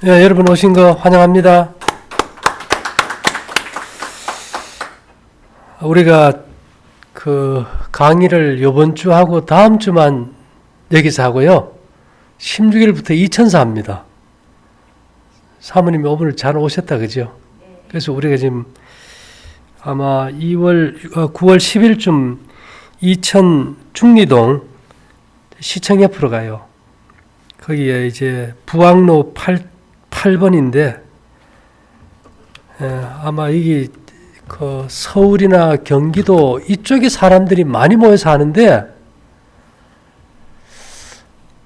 예, 여러분 오신 거 환영합니다. 우리가 그 강의를 이번 주 하고 다음 주만 여기서 하고요. 16일부터 이천사 합니다. 사모님이 오늘 잘 오셨다 그죠? 그래서 우리가 지금 아마 9월 10일쯤 이천 중리동 시청 옆으로 가요. 거기에 이제 부학로 8번인데 아마 이게 그 서울이나 경기도 이쪽에 사람들이 많이 모여서 하는데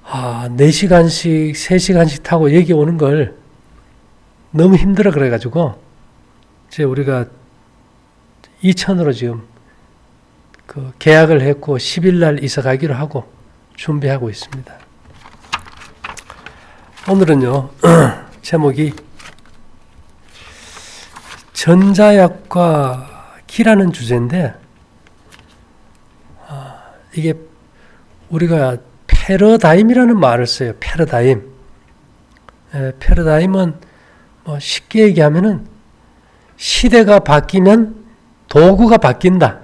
4시간씩 3시간씩 타고 여기 오는 걸 너무 힘들어 그래가지고 이제 우리가 이천으로 지금 그 계약을 했고 10일 날 이사 가기로 하고 준비하고 있습니다. 오늘은요 제목이 전자약과 기라는 주제인데 이게 우리가 패러다임이라는 말을 써요. 패러다임. 패러다임은 뭐 쉽게 얘기하면은 시대가 바뀌면 도구가 바뀐다.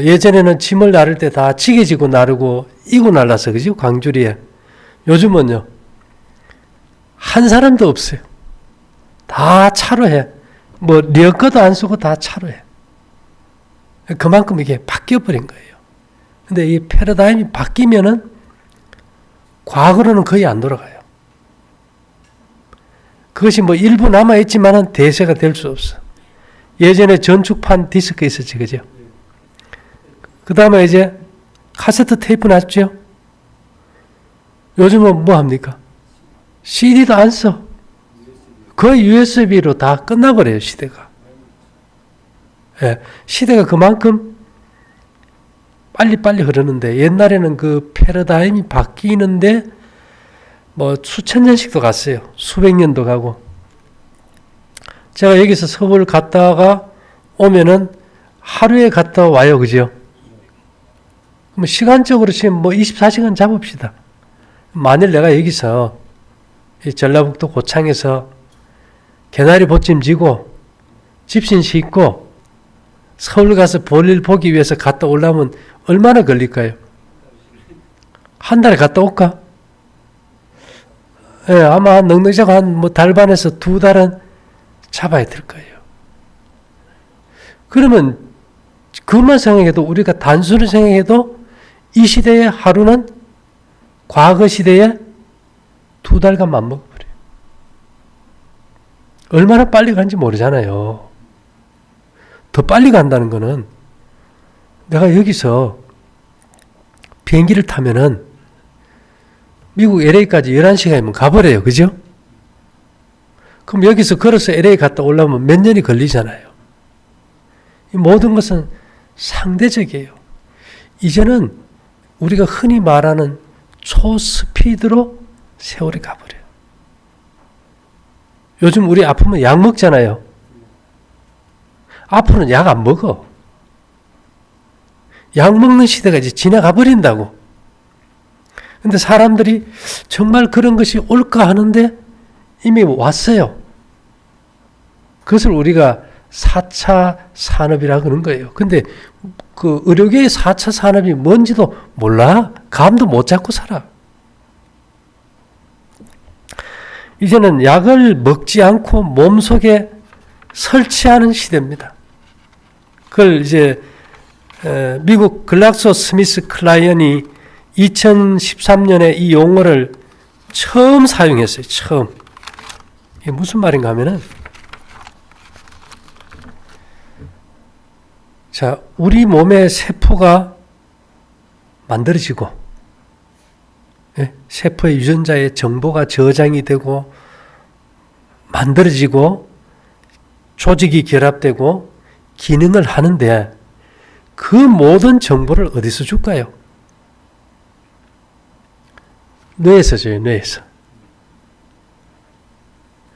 예전에는 짐을 나를 때 다 지게지고 나르고 이고 날라서 그죠? 광주리에. 요즘은요 한 사람도 없어요. 다 차로 해. 뭐 리어커도 안 쓰고 다 차로 해. 그만큼 이게 바뀌어버린 거예요. 근데 이 패러다임이 바뀌면은 과거로는 거의 안 돌아가요. 그것이 뭐 일부 남아있지만은 대세가 될 수 없어. 예전에 전축판 디스크 있었지, 그죠? 그 다음에 이제 카세트 테이프 났죠? 요즘은 뭐 합니까? CD도 안 써. 거의 USB로 다 끝나버려요, 시대가. 예, 시대가 그만큼 빨리빨리 흐르는데 옛날에는 그 패러다임이 바뀌는데 뭐 수천 년씩도 갔어요. 수백 년도 가고. 제가 여기서 서울 갔다가 오면은 하루에 갔다 와요, 그죠? 그럼 시간적으로 지금 뭐 24시간 잡읍시다. 만일 내가 여기서 이 전라북도 고창에서 개나리 보찜 지고 집신 싣고 서울 가서 볼일 보기 위해서 갔다 오려면 얼마나 걸릴까요? 한 달에 갔다 올까? 예, 아마 넉넉하고 한 뭐 달 반에서 2달은 잡아야 될 거예요. 그러면 그것만 생각해도 우리가 단순히 생각해도 이 시대의 하루는 과거 시대에 2달간 맞먹어버려요. 얼마나 빨리 간지 모르잖아요. 더 빨리 간다는 거는 내가 여기서 비행기를 타면은 미국 LA까지 11시간이면 가버려요. 그죠? 그럼 여기서 걸어서 LA 갔다 오려면 몇 년이 걸리잖아요. 이 모든 것은 상대적이에요. 이제는 우리가 흔히 말하는 초스피드로 세월이 가버려요. 요즘 우리 아프면 약 먹잖아요. 앞으로는 약 안 먹어. 약 먹는 시대가 이제 지나가 버린다고. 근데 사람들이 정말 그런 것이 올까 하는데 이미 왔어요. 그것을 우리가 4차 산업이라고 그러는 거예요. 근데 그 의료계의 4차 산업이 뭔지도 몰라. 감도 못 잡고 살아. 이제는 약을 먹지 않고 몸속에 설치하는 시대입니다. 그걸 이제 미국 글락소 스미스 클라이언이 2013년에 이 용어를 처음 사용했어요. 처음. 이게 무슨 말인가 하면은 자, 우리 몸의 세포가 만들어지고 세포의 유전자의 정보가 저장이 되고 만들어지고 조직이 결합되고 기능을 하는데 그 모든 정보를 어디서 줄까요? 뇌에서 줘요. 뇌에서.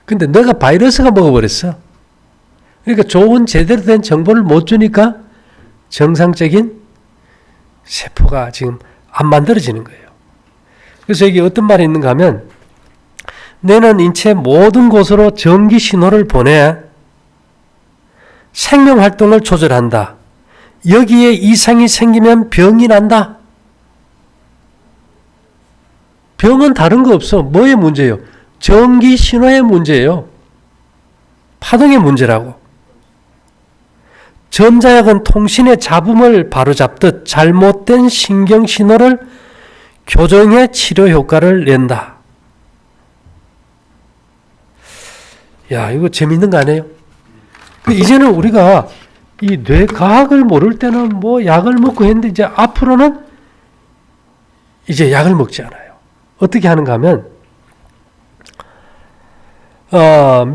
근데 뇌가 바이러스가 먹어버렸어. 그러니까 좋은 제대로 된 정보를 못 주니까 정상적인 세포가 지금 안 만들어지는 거예요. 그래서 여기 어떤 말이 있는가 하면 뇌는 인체 모든 곳으로 전기 신호를 보내 생명활동을 조절한다. 여기에 이상이 생기면 병이 난다. 병은 다른 거 없어. 뭐의 문제예요? 전기 신호의 문제예요. 파동의 문제라고. 전자약은 통신의 잡음을 바로잡듯 잘못된 신경 신호를 교정해 치료 효과를 낸다. 야, 이거 재밌는 거 아니에요? 이제는 우리가 이 뇌과학을 모를 때는 뭐 약을 먹고 했는데 이제 앞으로는 이제 약을 먹지 않아요. 어떻게 하는가 하면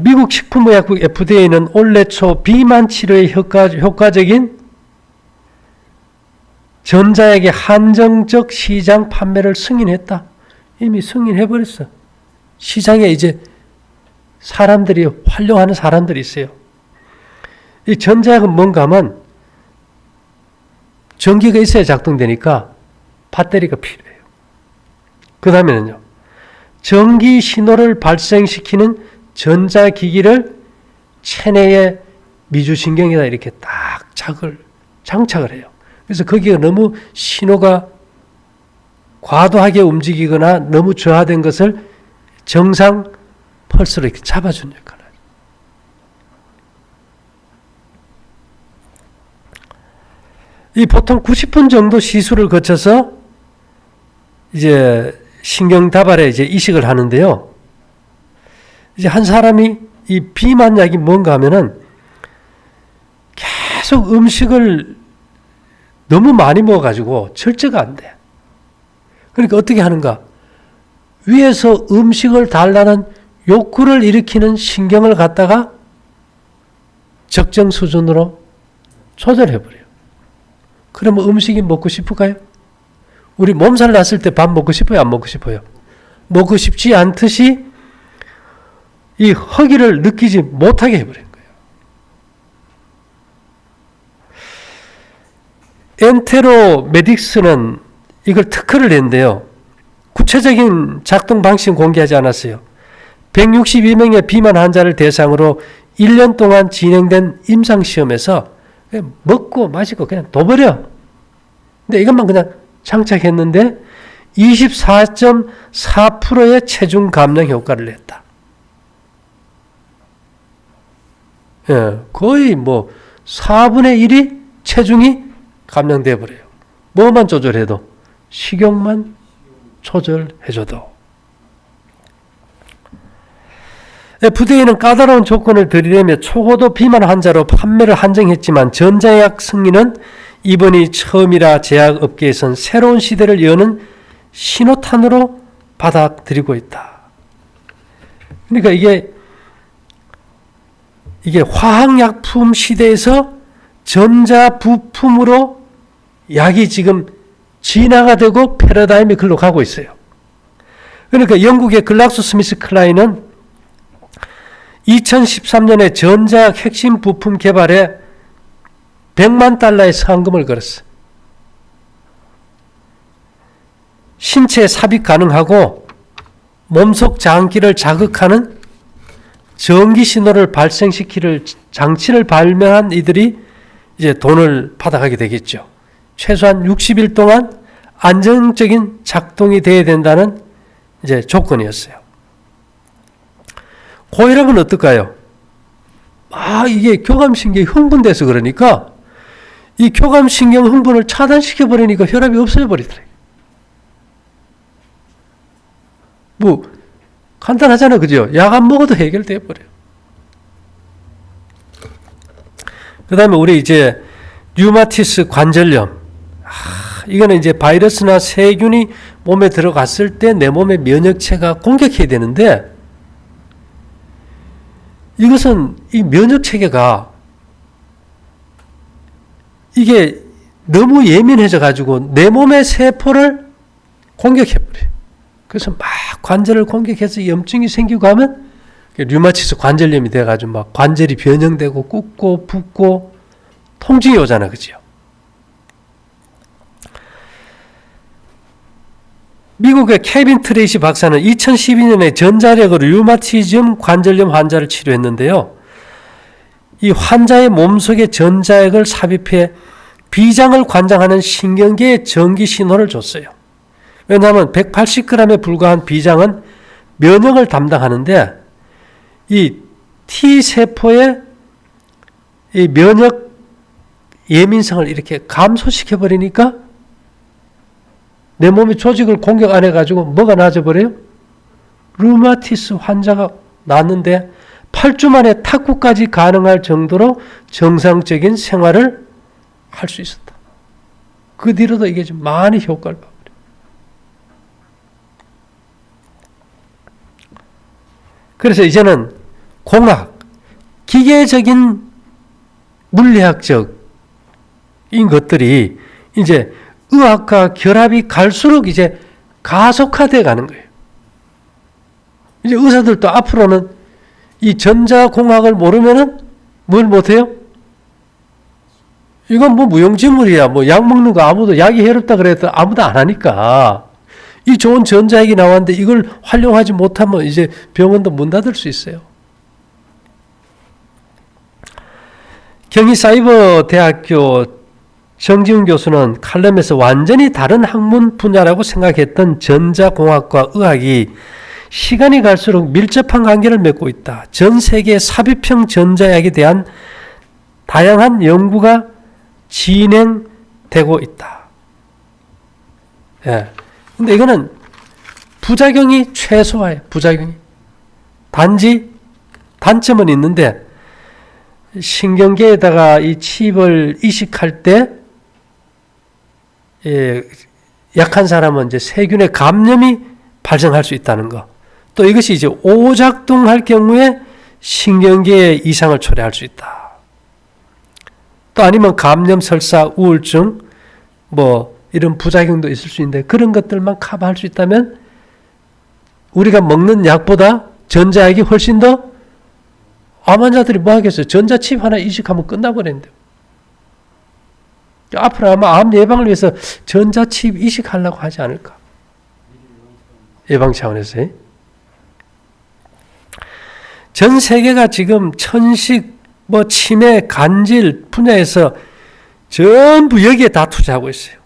미국 식품의약국 FDA는 올해 초 비만 치료에 효과적인 전자약의 한정적 시장 판매를 승인했다. 이미 승인해버렸어. 시장에 이제 사람들이 활용하는 사람들이 있어요. 이 전자약은 뭔가 하면 전기가 있어야 작동되니까 배터리가 필요해요. 그 다음에는요. 전기 신호를 발생시키는 전자기기를 체내의 미주신경에다 이렇게 딱 장착을 해요. 그래서 거기가 너무 신호가 과도하게 움직이거나 너무 저하된 것을 정상 펄스로 이렇게 잡아주는 역할을 해요. 이 보통 90분 정도 시술을 거쳐서 이제 신경 다발에 이제 이식을 하는데요. 이제 한 사람이 이 비만약이 뭔가 하면은 계속 음식을 너무 많이 먹어가지고 절제가 안 돼. 그러니까 어떻게 하는가? 위에서 음식을 달라는 욕구를 일으키는 신경을 갖다가 적정 수준으로 조절해버려요. 그러면 음식이 먹고 싶을까요? 우리 몸살 났을 때 밥 먹고 싶어요? 안 먹고 싶어요? 먹고 싶지 않듯이 이 허기를 느끼지 못하게 해버린 거예요. 엔테로메딕스는 이걸 특허를 냈는데요. 구체적인 작동 방식은 공개하지 않았어요. 162명의 비만 환자를 대상으로 1년 동안 진행된 임상시험에서 그냥 먹고 마시고 그냥 둬버려. 근데 이것만 그냥 장착했는데 24.4%의 체중 감량 효과를 냈다. 예, 거의 뭐 4분의 1이 체중이 감량돼 버려요. 뭐만 조절해도, 식욕만 조절해줘도. FDA는 까다로운 조건을 들이대며 초고도 비만 환자로 판매를 한정했지만 전자약 승인은 이번이 처음이라 제약업계에선 새로운 시대를 여는 신호탄으로 받아들이고 있다. 그러니까 이게 화학약품 시대에서 전자부품으로 약이 지금 진화가 되고 패러다임이 글로 가고 있어요. 그러니까 영국의 글락소스미스클라인은 2013년에 전자약 핵심 부품 개발에 $100만 상금을 걸었어요. 신체에 삽입 가능하고 몸속 장기를 자극하는 전기 신호를 발생시키는 장치를 발명한 이들이 이제 돈을 받아가게 되겠죠. 최소한 60일 동안 안정적인 작동이 돼야 된다는 이제 조건이었어요. 고혈압은 어떨까요? 이게 교감신경이 흥분돼서 그러니까 이 교감신경 흥분을 차단시켜버리니까 혈압이 없어져 버리더래요. 뭐 간단하잖아요. 그죠? 약 안 먹어도 해결돼 버려요. 그 다음에 우리 이제 류마티스 관절염. 이거는 이제 바이러스나 세균이 몸에 들어갔을 때 내 몸의 면역체가 공격해야 되는데 이것은 이 면역체계가 이게 너무 예민해져 가지고 내 몸의 세포를 공격해버려요. 그래서 막 관절을 공격해서 염증이 생기고 하면 류마티스 관절염이 돼가지고 막 관절이 변형되고 굽고 붓고 통증이 오잖아. 그죠? 미국의 케빈 트레이시 박사는 2012년에 전자력으로 류마티즘 관절염 환자를 치료했는데요. 이 환자의 몸속에 전자력을 삽입해 비장을 관장하는 신경계에 전기 신호를 줬어요. 왜냐하면 180g에 불과한 비장은 면역을 담당하는데 이 T세포의 이 면역 예민성을 이렇게 감소시켜 버리니까 내 몸의 조직을 공격 안 해가지고 뭐가 나아져버려요? 류마티스 환자가 낫는데 8주 만에 탁구까지 가능할 정도로 정상적인 생활을 할 수 있었다. 그 뒤로도 이게 좀 많이 효과를 봐버려요. 그래서 이제는 공학, 기계적인 물리학적인 것들이 이제 의학과 결합이 갈수록 이제 가속화되어 가는 거예요. 이제 의사들도 앞으로는 이 전자공학을 모르면은 뭘 못해요? 이건 뭐 무용지물이야. 뭐 약 먹는 거 아무도 약이 해롭다 그래도 아무도 안 하니까 이 좋은 전자약이 나왔는데 이걸 활용하지 못하면 이제 병원도 문 닫을 수 있어요. 경희사이버대학교 정지훈 교수는 칼럼에서 완전히 다른 학문 분야라고 생각했던 전자공학과 의학이 시간이 갈수록 밀접한 관계를 맺고 있다. 전 세계 삽입형 전자약에 대한 다양한 연구가 진행되고 있다. 예. 근데 이거는 부작용이 최소화예요. 부작용이. 단지 단점은 있는데 신경계에다가 이 칩을 이식할 때 약한 사람은 이제 세균의 감염이 발생할 수 있다는 거. 또 이것이 이제 오작동할 경우에 신경계에 이상을 초래할 수 있다. 또 아니면 감염, 설사, 우울증, 뭐 이런 부작용도 있을 수 있는데 그런 것들만 커버할 수 있다면 우리가 먹는 약보다 전자약이 훨씬 더 암 환자들이 뭐 하겠어요? 전자칩 하나 이식하면 끝나버리는데. 앞으로 아마 암 예방을 위해서 전자칩 이식하려고 하지 않을까? 예방 차원에서요. 전 세계가 지금 천식, 뭐 치매, 간질 분야에서 전부 여기에 다 투자하고 있어요.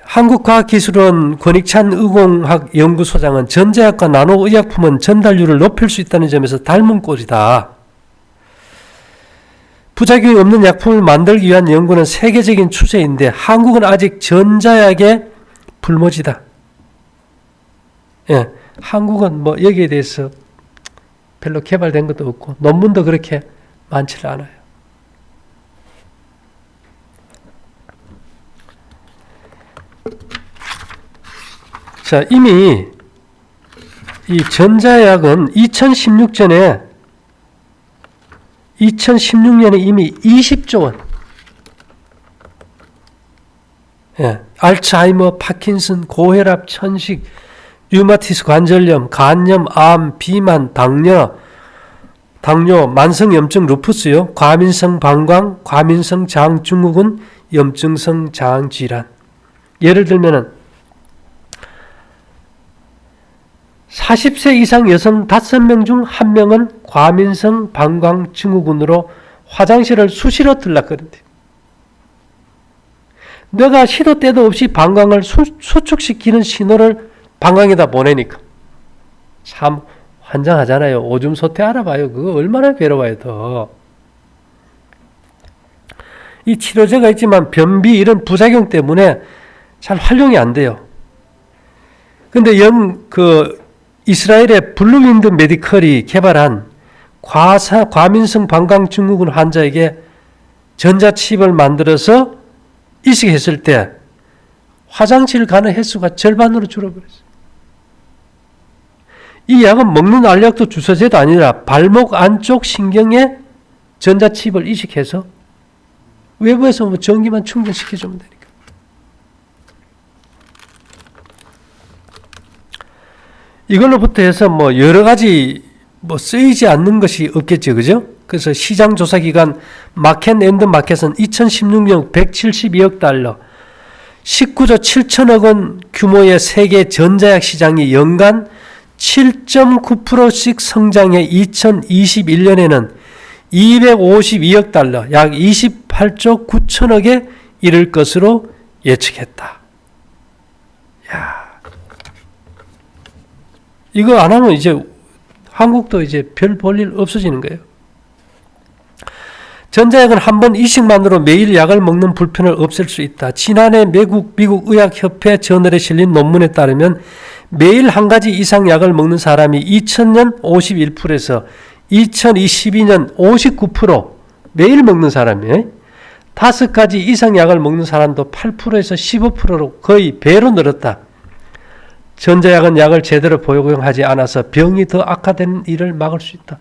한국과학기술원 권익찬 의공학 연구소장은 전자약과 나노의약품은 전달률을 높일 수 있다는 점에서 닮은 꼴이다. 부작용이 없는 약품을 만들기 위한 연구는 세계적인 추세인데 한국은 아직 전자약의 불모지다. 예, 한국은 뭐 여기에 대해서 별로 개발된 것도 없고 논문도 그렇게 많지 않아요. 자, 이미 이 전자약은 2016년에 이미 20조 원. 예, 알츠하이머, 파킨슨, 고혈압, 천식, 류마티스 관절염, 간염, 암, 비만, 당뇨, 만성염증 루푸스요, 과민성 방광, 과민성 장증후군, 염증성 장질환. 예를 들면은 40세 이상 여성 5명 중 1명은 과민성 방광 증후군으로 화장실을 수시로 들락거린대요. 내가 시도 때도 없이 방광을 수축시키는 신호를 방광에다 보내니까. 참 환장하잖아요. 오줌 소태 알아봐요. 그거 얼마나 괴로워요, 더. 이 치료제가 있지만 변비 이런 부작용 때문에 잘 활용이 안 돼요. 근데 이스라엘의 블루윈드 메디컬이 개발한 과민성 방광증후군 환자에게 전자칩을 만들어서 이식했을 때 화장실 가는 횟수가 절반으로 줄어버렸어요. 이 약은 먹는 알약도 주사제도 아니라 발목 안쪽 신경에 전자칩을 이식해서 외부에서 뭐 전기만 충전시켜주면 되니까. 이걸로부터 해서 뭐 여러 가지 뭐 쓰이지 않는 것이 없겠죠, 그죠? 그래서 시장 조사 기관 마켓앤드마켓은 2016년 172억 달러, 19조 7천억 원 규모의 세계 전자약 시장이 연간 7.9%씩 성장해 2021년에는 252억 달러, 약 28조 9천억에 이를 것으로 예측했다. 야, 이거 안 하면 이제 한국도 이제 별 볼 일 없어지는 거예요. 전자약은 한 번 이식만으로 매일 약을 먹는 불편을 없앨 수 있다. 지난해 미국 의학협회 저널에 실린 논문에 따르면 매일 한 가지 이상 약을 먹는 사람이 2000년 51%에서 2022년 59% 매일 먹는 사람이 5가지 이상 약을 먹는 사람도 8%에서 15%로 거의 배로 늘었다. 전자약은 약을 제대로 복용하지 않아서 병이 더 악화되는 일을 막을 수 있다.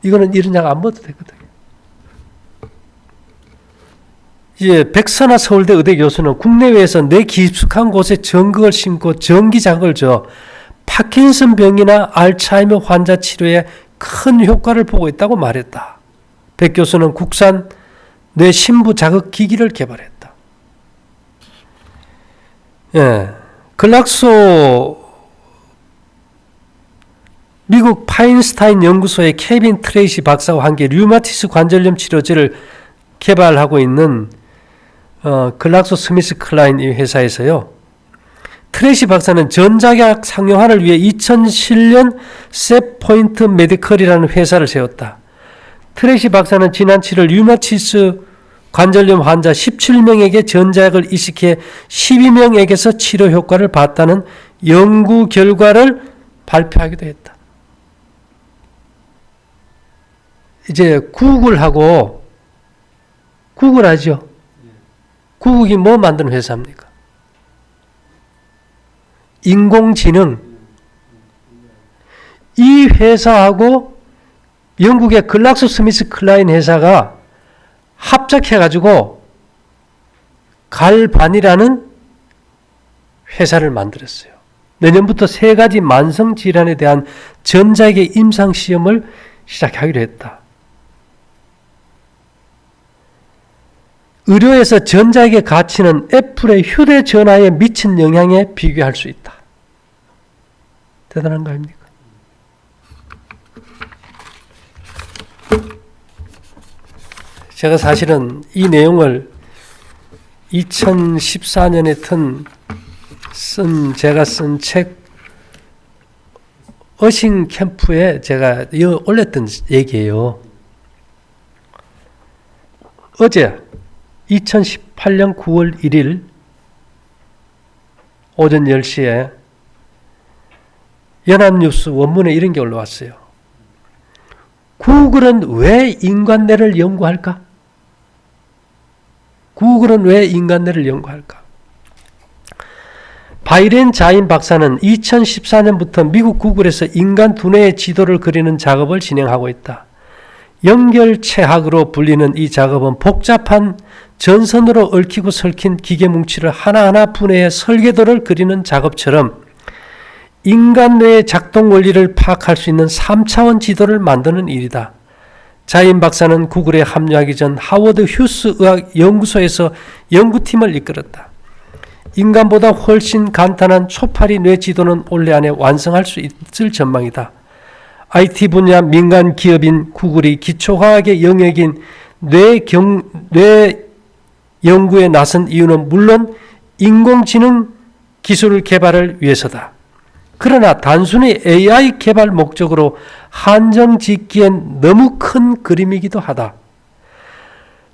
이거는 이런 약 안 먹어도 되거든요. 이제 백선아 서울대 의대 교수는 국내외에서 뇌 깊숙한 곳에 전극을 심고 전기 자극을 줘 파킨슨 병이나 알츠하이머 환자 치료에 큰 효과를 보고 있다고 말했다. 백 교수는 국산 뇌 심부 자극 기기를 개발했다. 예, 글락소 미국 파인스타인 연구소의 케빈 트레이시 박사와 함께 류마티스 관절염 치료제를 개발하고 있는 글락소 스미스 클라인 이 회사에서요. 트레이시 박사는 전자약 상용화를 위해 2007년 셋포인트 메디컬이라는 회사를 세웠다. 트레이시 박사는 지난 7월 류마티스 관절염 환자 17명에게 전자약을 이식해 12명에게서 치료 효과를 봤다는 연구 결과를 발표하기도 했다. 이제 구글하고 구글 아죠? 구글이 뭐 만드는 회사입니까? 인공지능. 이 회사하고 영국의 글락소 스미스 클라인 회사가 합작해가지고 갈반이라는 회사를 만들었어요. 내년부터 3가지 만성질환에 대한 전자기의 임상시험을 시작하기로 했다. 의료에서 전자기의 가치는 애플의 휴대전화에 미친 영향에 비교할 수 있다. 대단한 거 아닙니까? 제가 사실은 이 내용을 2014년에 제가 쓴 책 어싱 캠프에 제가 올렸던 얘기예요. 어제 2018년 9월 1일 오전 10시에 연합뉴스 원문에 이런 게 올라왔어요. 구글은 왜 인간뇌를 연구할까? 구글은 왜 인간뇌를 연구할까? 바이렌 자인 박사는 2014년부터 미국 구글에서 인간 두뇌의 지도를 그리는 작업을 진행하고 있다. 연결체학으로 불리는 이 작업은 복잡한 전선으로 얽히고 설킨 기계 뭉치를 하나하나 분해해 설계도를 그리는 작업처럼 인간 뇌의 작동 원리를 파악할 수 있는 3차원 지도를 만드는 일이다. 자인 박사는 구글에 합류하기 전 하워드 휴스 의학 연구소에서 연구팀을 이끌었다. 인간보다 훨씬 간단한 초파리 뇌 지도는 올해 안에 완성할 수 있을 전망이다. IT 분야 민간 기업인 구글이 기초과학의 영역인 뇌 연구에 나선 이유는 물론 인공지능 기술 개발을 위해서다. 그러나 단순히 AI 개발 목적으로 한정짓기엔 너무 큰 그림이기도 하다.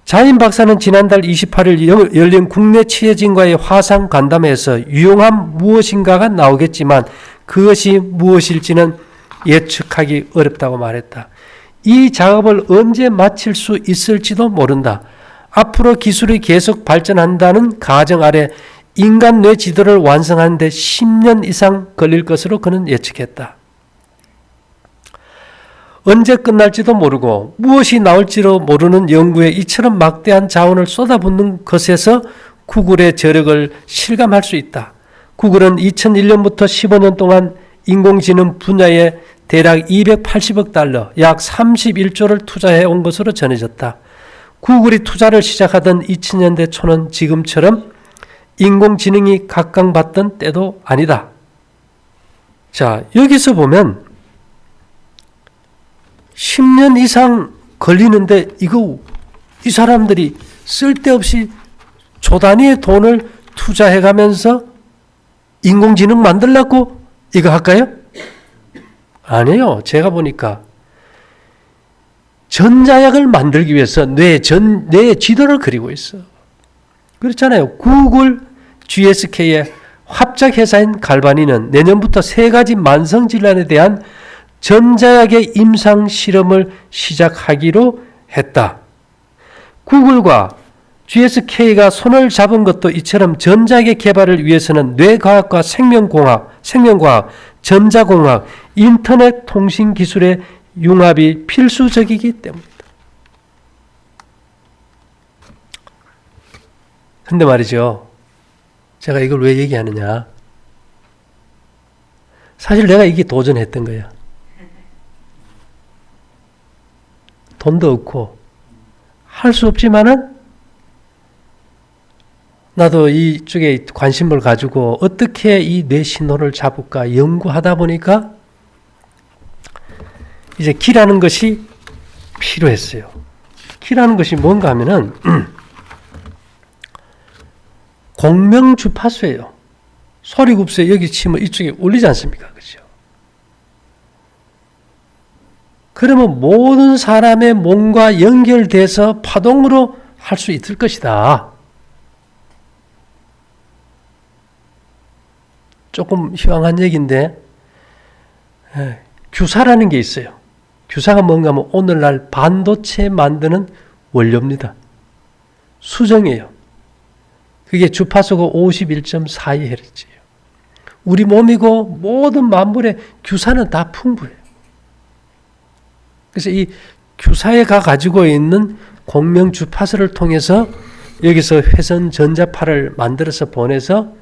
자인 박사는 지난달 28일 열린 국내 취재진과의 화상 간담회에서 유용한 무엇인가가 나오겠지만 그것이 무엇일지는 예측하기 어렵다고 말했다. 이 작업을 언제 마칠 수 있을지도 모른다. 앞으로 기술이 계속 발전한다는 가정 아래 인간 뇌 지도를 완성하는 데 10년 이상 걸릴 것으로 그는 예측했다. 언제 끝날지도 모르고 무엇이 나올지도 모르는 연구에 이처럼 막대한 자원을 쏟아붓는 것에서 구글의 저력을 실감할 수 있다. 구글은 2001년부터 15년 동안 인공지능 분야에 대략 280억 달러, 약 31조를 투자해 온 것으로 전해졌다. 구글이 투자를 시작하던 2000년대 초는 지금처럼 인공지능이 각광받던 때도 아니다. 자, 여기서 보면 10년 이상 걸리는데 이 사람들이 쓸데없이 조 단위의 돈을 투자해가면서 인공지능 만들려고 이거 할까요? 아니에요. 제가 보니까 전자약을 만들기 위해서 뇌의 지도를 그리고 있어. 그렇잖아요. 구글 GSK의 합작회사인 갈바니는 내년부터 3가지 만성질환에 대한 전자약의 임상 실험을 시작하기로 했다. 구글과 GSK가 손을 잡은 것도 이처럼 전자약의 개발을 위해서는 뇌과학과 생명과학, 전자공학, 인터넷 통신 기술의 융합이 필수적이기 때문이다. 근데 말이죠. 제가 이걸 왜 얘기하느냐. 사실 내가 이게 도전했던 거야. 돈도 없고 할 수 없지만은 나도 이쪽에 관심을 가지고 어떻게 이 뇌 신호를 잡을까 연구하다 보니까 이제 키라는 것이 필요했어요. 키라는 것이 뭔가 하면은 공명주파수예요. 소리급수에 여기 치면 이쪽에 울리지 않습니까? 그죠? 그러면 모든 사람의 몸과 연결돼서 파동으로 할 수 있을 것이다. 조금 희망한 얘기인데 규사라는 게 있어요. 규사가 뭔가 하면 오늘날 반도체 만드는 원료입니다. 수정이에요. 그게 주파수가 51.42Hz예요. 우리 몸이고 모든 만물의 규사는 다 풍부해요. 그래서 이 규사에가 가지고 있는 공명 주파수를 통해서 여기서 회선 전자파를 만들어서 보내서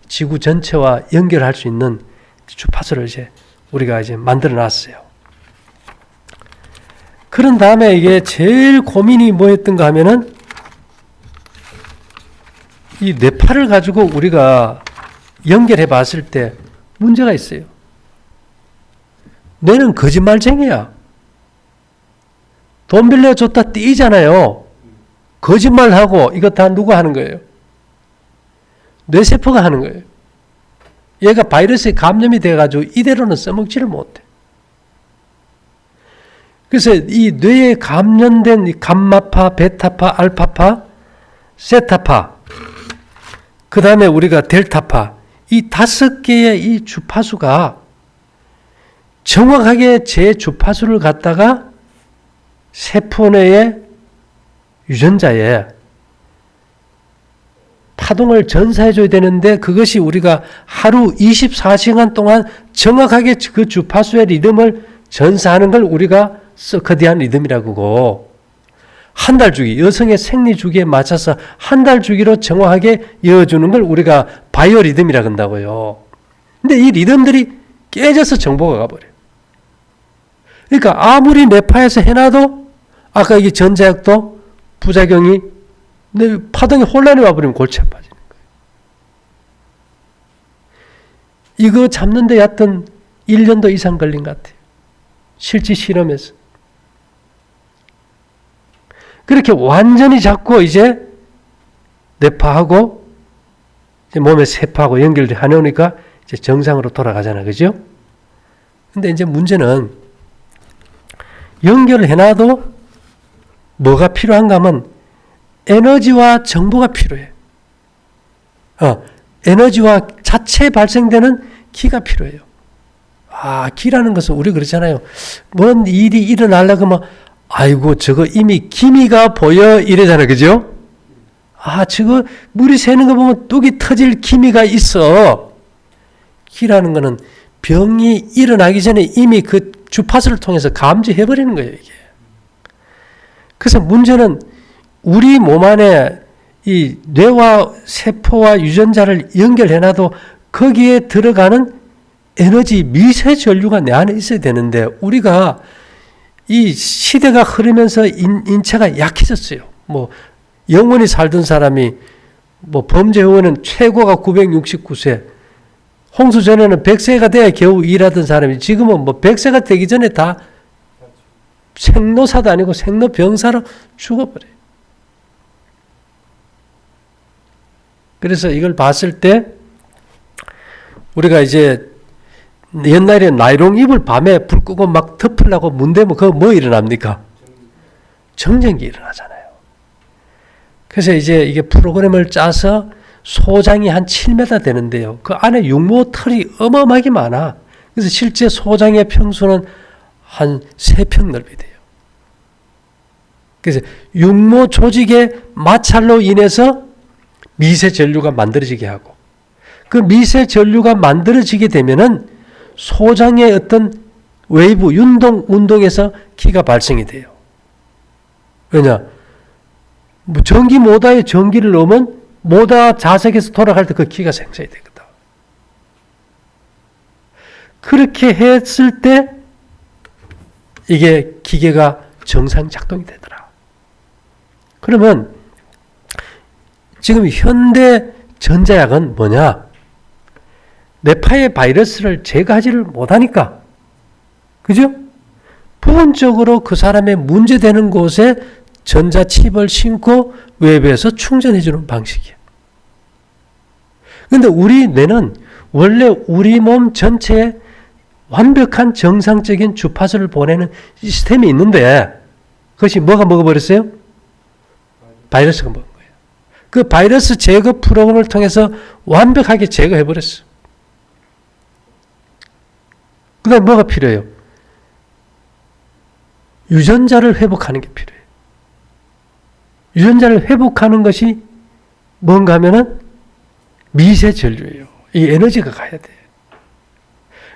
지구 전체와 연결할 수 있는 주파수를 우리가 만들어 놨어요. 그런 다음에 이게 제일 고민이 뭐였던가 하면은 이 뇌파를 가지고 우리가 연결해 봤을 때 문제가 있어요. 뇌는 거짓말쟁이야. 돈 빌려줬다 띄잖아요. 거짓말하고 이거 다 누가 하는 거예요? 뇌세포가 하는 거예요. 얘가 바이러스에 감염이 돼가지고 이대로는 써먹지를 못해. 그래서 이 뇌에 감염된 이 감마파, 베타파, 알파파, 세타파, 그 다음에 우리가 델타파, 이 5개의 이 주파수가 정확하게 제 주파수를 갖다가 세포 내의 유전자에 파동을 전사해줘야 되는데 그것이 우리가 하루 24시간 동안 정확하게 그 주파수의 리듬을 전사하는 걸 우리가 서커디안 리듬이라고 하고 한 달 주기, 여성의 생리 주기에 맞춰서 한 달 주기로 정확하게 이어주는 걸 우리가 바이오 리듬이라고 한다고요. 근데 이 리듬들이 깨져서 정보가 가버려요. 그러니까 아무리 뇌파에서 해놔도 아까 이게 전자약도 부작용이 파동이 혼란이 와버리면 골치 아파지는 거예요. 이거 잡는데 얕던 1년도 이상 걸린 것 같아요. 실제 실험에서. 그렇게 완전히 잡고 이제 뇌파하고 이제 몸의 세포하고 연결돼 하려니까 이제 정상으로 돌아가잖아. 그죠? 근데 이제 문제는 연결을 해놔도 뭐가 필요한가 하면 에너지와 정보가 필요해. 에너지와 자체 발생되는 기가 필요해요. 기라는 것은 우리 그렇잖아요. 뭔 일이 일어나려고 하면 아이고 저거 이미 기미가 보여 이래잖아요. 그죠? 저거 물이 새는 거 보면 뚝이 터질 기미가 있어. 기라는 거는 병이 일어나기 전에 이미 그 주파수를 통해서 감지해버리는 거예요. 이게. 그래서 문제는 우리 몸 안에 이 뇌와 세포와 유전자를 연결해놔도 거기에 들어가는 에너지, 미세 전류가 내 안에 있어야 되는데 우리가 이 시대가 흐르면서 인체가 약해졌어요. 뭐 영원히 살던 사람이 뭐 범죄원은 최고가 969세, 홍수 전에는 100세가 돼야 겨우 일하던 사람이 지금은 뭐 100세가 되기 전에 다 생로사도 아니고 생로병사로 죽어버려요. 그래서 이걸 봤을 때 우리가 이제 옛날에 나이롱 잎을 밤에 불 끄고 막 덮으려고 문 대면 그거 뭐 일어납니까? 정전기 일어나잖아요. 그래서 이제 이게 프로그램을 짜서 소장이 한 7m 되는데요. 그 안에 육모 털이 어마어마하게 많아. 그래서 실제 소장의 평수는 한 3평 넓이 돼요. 그래서 육모 조직의 마찰로 인해서 미세 전류가 만들어지게 하고, 그 미세 전류가 만들어지게 되면은 소장의 어떤 웨이브, 운동에서 키가 발생이 돼요. 왜냐? 뭐 전기 모다에 전기를 넣으면 모다 자석에서 돌아갈 때 그 키가 생성이 되거든. 그렇게 했을 때 이게 기계가 정상 작동이 되더라. 그러면 지금 현대 전자약은 뭐냐? 뇌파의 바이러스를 제거하지를 못하니까, 그죠? 부분적으로 그 사람의 문제되는 곳에 전자칩을 심고 외부에서 충전해주는 방식이에요. 그런데 우리 뇌는 원래 우리 몸 전체에 완벽한 정상적인 주파수를 보내는 시스템이 있는데 그것이 뭐가 먹어버렸어요? 바이러스가 먹은 거예요. 그 바이러스 제거 프로그램을 통해서 완벽하게 제거해버렸어요. 그 다음에 뭐가 필요해요? 유전자를 회복하는 게 필요해요. 유전자를 회복하는 것이 뭔가 하면은 미세 전류예요. 이 에너지가 가야 돼요.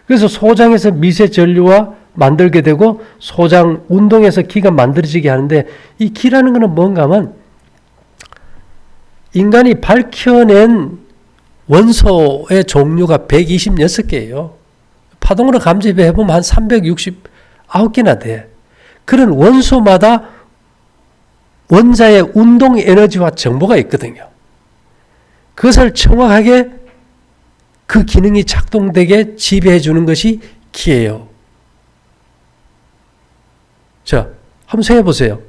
그래서 소장에서 미세 전류와 만들게 되고 소장 운동에서 기가 만들어지게 하는데, 이 기라는 것은 뭔가 하면 인간이 밝혀낸 원소의 종류가 126개예요. 파동으로 감지해 보면 한 369개나 돼. 그런 원소마다 원자의 운동 에너지와 정보가 있거든요. 그것을 정확하게 그 기능이 작동되게 지배해 주는 것이 기예요. 자, 한번 생각해 보세요.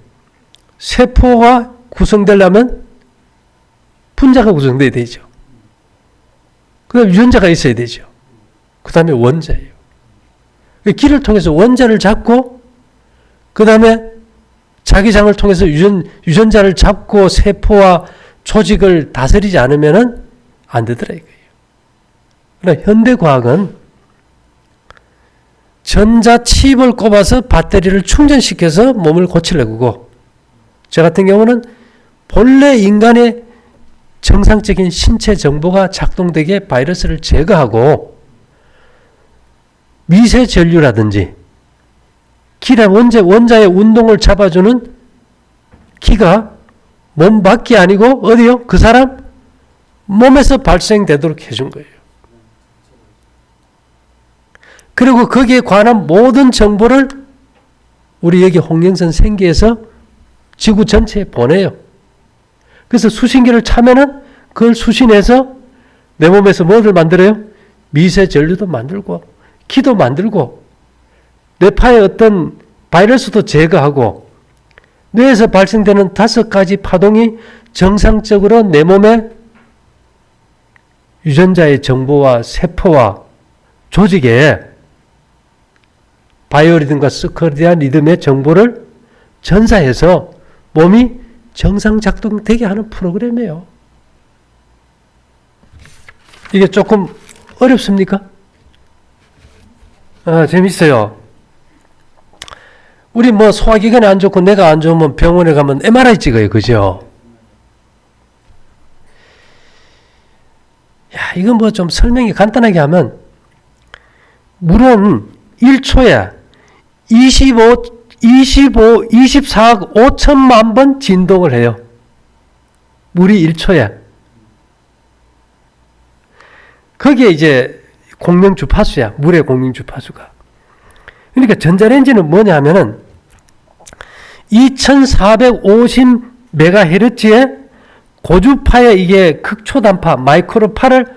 세포가 구성되려면 분자가 구성돼야 되죠. 그 다음에 유전자가 있어야 되죠. 그 다음에 원자예요. 기를 통해서 원자를 잡고 그 다음에 자기장을 통해서 유전자를 잡고 세포와 조직을 다스리지 않으면 안 되더라 이거예요. 그러나 현대과학은 전자칩을 꼽아서 배터리를 충전시켜서 몸을 고치려고, 저 같은 경우는 본래 인간의 정상적인 신체 정보가 작동되게 바이러스를 제거하고 미세 전류라든지 기란 원자의 운동을 잡아주는 기가 몸 밖이 아니고 어디요? 그 사람 몸에서 발생되도록 해준 거예요. 그리고 거기에 관한 모든 정보를 우리 여기 홍영선 생기에서 지구 전체에 보내요. 그래서 수신기를 차면은 그걸 수신해서 내 몸에서 뭐를 만들어요? 미세 전류도 만들고 기도 만들고 뇌파의 어떤 바이러스도 제거하고 뇌에서 발생되는 5가지 파동이 정상적으로 내 몸의 유전자의 정보와 세포와 조직에 바이오리듬과 서커디안 리듬의 정보를 전사해서 몸이 정상 작동되게 하는 프로그램이에요. 이게 조금 어렵습니까? 재밌어요. 우리 뭐 소화기관이 안 좋고 내가 안 좋으면 병원에 가면 MRI 찍어요. 그죠? 야, 이건 뭐 좀 설명이 간단하게 하면, 물은 1초에 24억 5천만 번 진동을 해요. 물이 1초에. 거기에 이제 공명 주파수야. 물의 공명 주파수가. 그러니까 전자레인지는 뭐냐 하면은 2450MHz의 고주파의 이게 극초단파 마이크로파를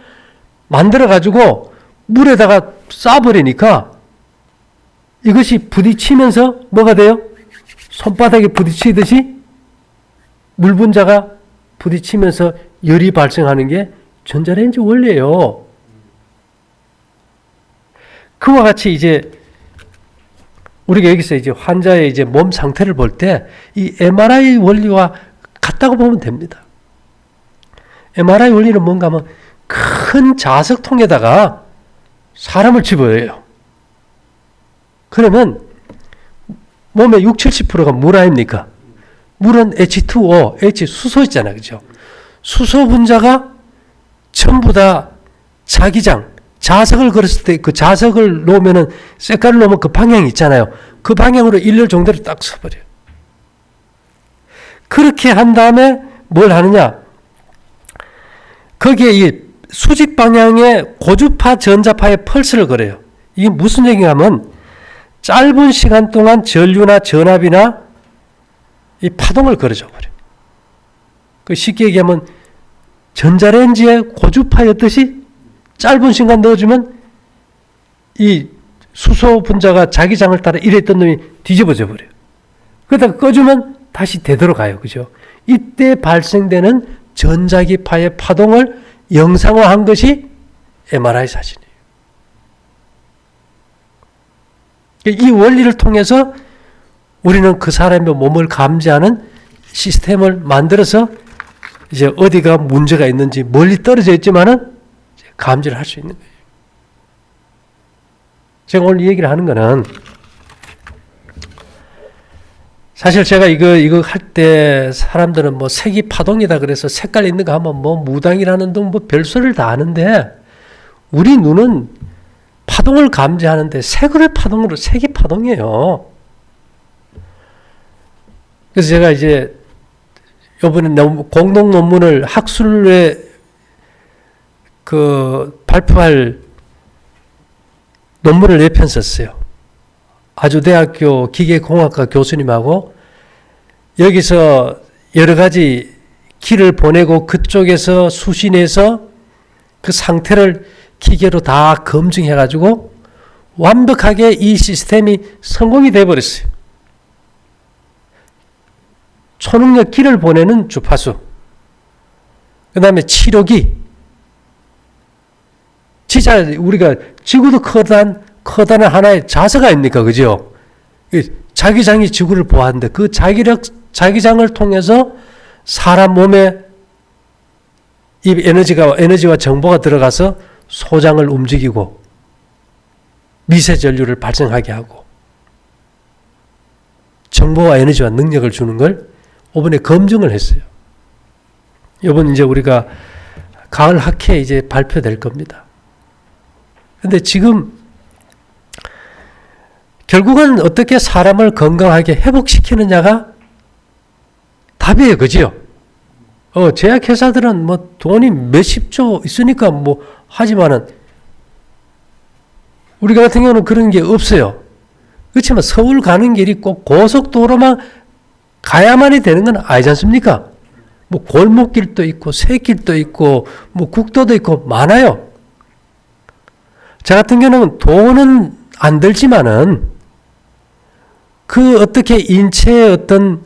만들어 가지고 물에다가 쏴버리니까 이것이 부딪히면서 뭐가 돼요? 손바닥에 부딪히듯이 물 분자가 부딪히면서 열이 발생하는 게 전자레인지 원리예요. 그와 같이 이제 우리가 여기서 이제 환자의 이제 몸 상태를 볼 때 이 MRI 원리와 같다고 보면 됩니다. MRI 원리는 뭔가 하면 큰 자석통에다가 사람을 집어넣어요. 그러면 몸의 60~70%가 물 아닙니까? 물은 H2O, H 수소 있잖아요. 그죠? 수소 분자가 전부 다 자기장, 자석을 걸었을 때 그 자석을 놓으면은 색깔을 놓으면 그 방향이 있잖아요. 그 방향으로 일렬 정도로 딱 서버려요. 그렇게 한 다음에 뭘 하느냐? 거기에 이 수직 방향의 고주파 전자파의 펄스를 걸어요. 이게 무슨 얘기냐면 짧은 시간 동안 전류나 전압이나 이 파동을 걸어줘 버려요. 그 쉽게 얘기하면 전자레인지의 고주파였듯이 짧은 시간 넣어주면 이 수소 분자가 자기장을 따라 이랬던 놈이 뒤집어져 버려요. 그러다가 꺼주면 다시 되돌아가요. 그죠? 이때 발생되는 전자기파의 파동을 영상화한 것이 MRI 사진이에요. 이 원리를 통해서 우리는 그 사람의 몸을 감지하는 시스템을 만들어서 이제 어디가 문제가 있는지 멀리 떨어져 있지만은 감지를 할 수 있는 거예요. 제가 오늘 이 얘기를 하는 거는 사실 제가 이거 할 때 사람들은 뭐 색이 파동이다 그래서 색깔 있는 거 하면 뭐 무당이라는 등 뭐 별소리를 다 하는데 우리 눈은 파동을 감지하는데 색의 파동으로 색이 파동이에요. 그래서 제가 이제 이번에 공동 논문을 학술에 발표할 논문을 4편 썼어요. 아주대학교 기계공학과 교수님하고 여기서 여러 가지 키를 보내고 그쪽에서 수신해서 그 상태를 기계로 다 검증해가지고 완벽하게 이 시스템이 성공이 돼버렸어요. 초능력 기를 보내는 주파수, 그 다음에 치료기, 진짜 우리가 지구도 커다란 하나의 자석 아닙니까? 그죠? 자기장이 지구를 보호하는데 그 자기장을 통해서 사람 몸에 이 에너지와 정보가 들어가서 소장을 움직이고 미세 전류를 발생하게 하고 정보와 에너지와 능력을 주는 걸 이번에 검증을 했어요. 이번 이제 우리가 가을 학회에 이제 발표될 겁니다. 근데 지금 결국은 어떻게 사람을 건강하게 회복시키느냐가 답이에요. 그죠? 제약회사들은 뭐 돈이 몇십조 있으니까 뭐 하지만은 우리 같은 경우는 그런 게 없어요. 그렇지만 서울 가는 길이 꼭 고속도로만 가야만이 되는 건 아니지 않습니까? 뭐 골목길도 있고 새길도 있고 뭐 국도도 있고 많아요. 저 같은 경우는 돈은 안 들지만은 그 어떻게 인체의 어떤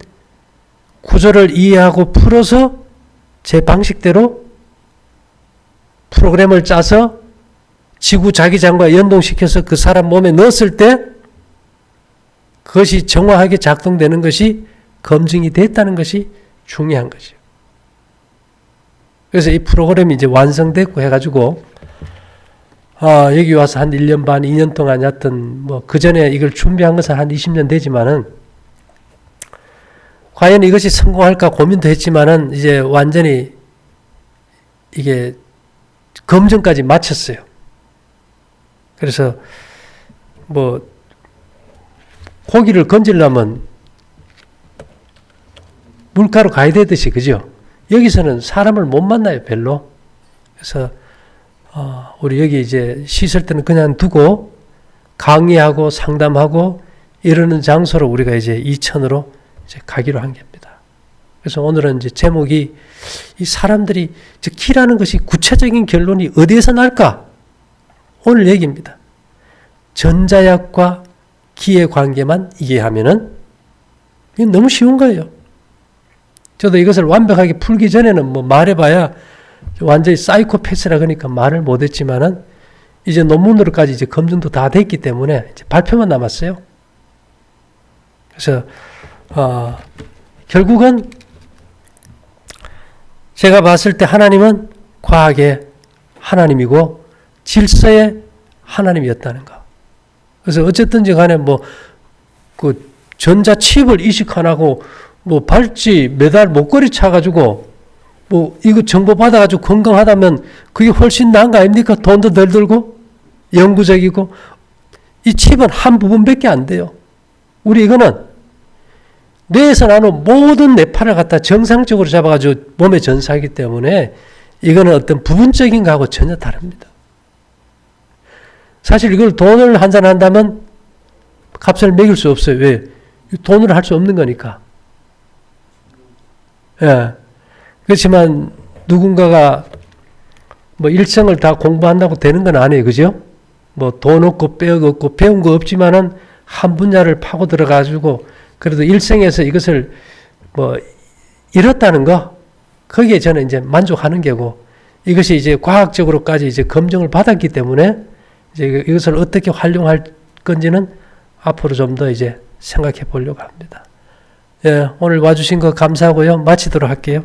구조를 이해하고 풀어서 제 방식대로 프로그램을 짜서 지구 자기장과 연동시켜서 그 사람 몸에 넣었을 때 그것이 정확하게 작동되는 것이 검증이 됐다는 것이 중요한 거죠. 그래서 이 프로그램이 이제 완성됐고 해가지고 여기 와서 한 1년 반, 2년 동안 하여튼 뭐 그 전에 이걸 준비한 것은 한 20년 되지만은 과연 이것이 성공할까 고민도 했지만은 이제 완전히 이게 검증까지 마쳤어요. 그래서 뭐 고기를 건지려면 물가로 가야 되듯이 그죠? 여기서는 사람을 못 만나요, 별로. 그래서 우리 여기 이제 씻을 때는 그냥 두고 강의하고 상담하고 이러는 장소로 우리가 이제 이천으로 이제 가기로 한 겁니다. 그래서 오늘은 이제 제목이 이 사람들이 기라는 것이 구체적인 결론이 어디에서 날까? 오늘 얘기입니다. 전자약과 기의 관계만 이해하면은 이건 너무 쉬운 거예요. 저도 이것을 완벽하게 풀기 전에는 뭐 말해봐야 완전히 사이코패스라 그러니까 말을 못했지만은 이제 논문으로까지 이제 검증도 다 됐기 때문에 이제 발표만 남았어요. 그래서 결국은 제가 봤을 때 하나님은 과학의 하나님이고 질서의 하나님이었다는 거. 그래서 어쨌든지 간에 그 전자칩을 이식 안 하고 발찌 매달 목걸이 차가지고 이거 정보 받아가지고 건강하다면 그게 훨씬 나은 거 아닙니까? 돈도 덜 들고 영구적이고 이 칩은 한 부분밖에 안 돼요. 우리 이거는 뇌에서 나는 모든 뇌파를 갖다 정상적으로 잡아가지고 몸에 전사하기 때문에 이거는 어떤 부분적인 거하고 전혀 다릅니다. 사실 이걸 돈을 환산한다면 값을 매길 수 없어요. 왜? 돈으로 할 수 없는 거니까. 예. 그렇지만 누군가가 일생을 다 공부한다고 되는 건 아니에요. 그죠? 돈 없고 뼈 없고 배운 거 없지만은 한 분야를 파고 들어가지고 그래도 일생에서 이것을 이뤘다는 거, 거기에 저는 이제 만족하는 게고, 이것이 이제 과학적으로까지 이제 검증을 받았기 때문에 이제 이것을 어떻게 활용할 건지는 앞으로 좀 더 이제 생각해 보려고 합니다. 예, 오늘 와주신 거 감사하고요. 마치도록 할게요.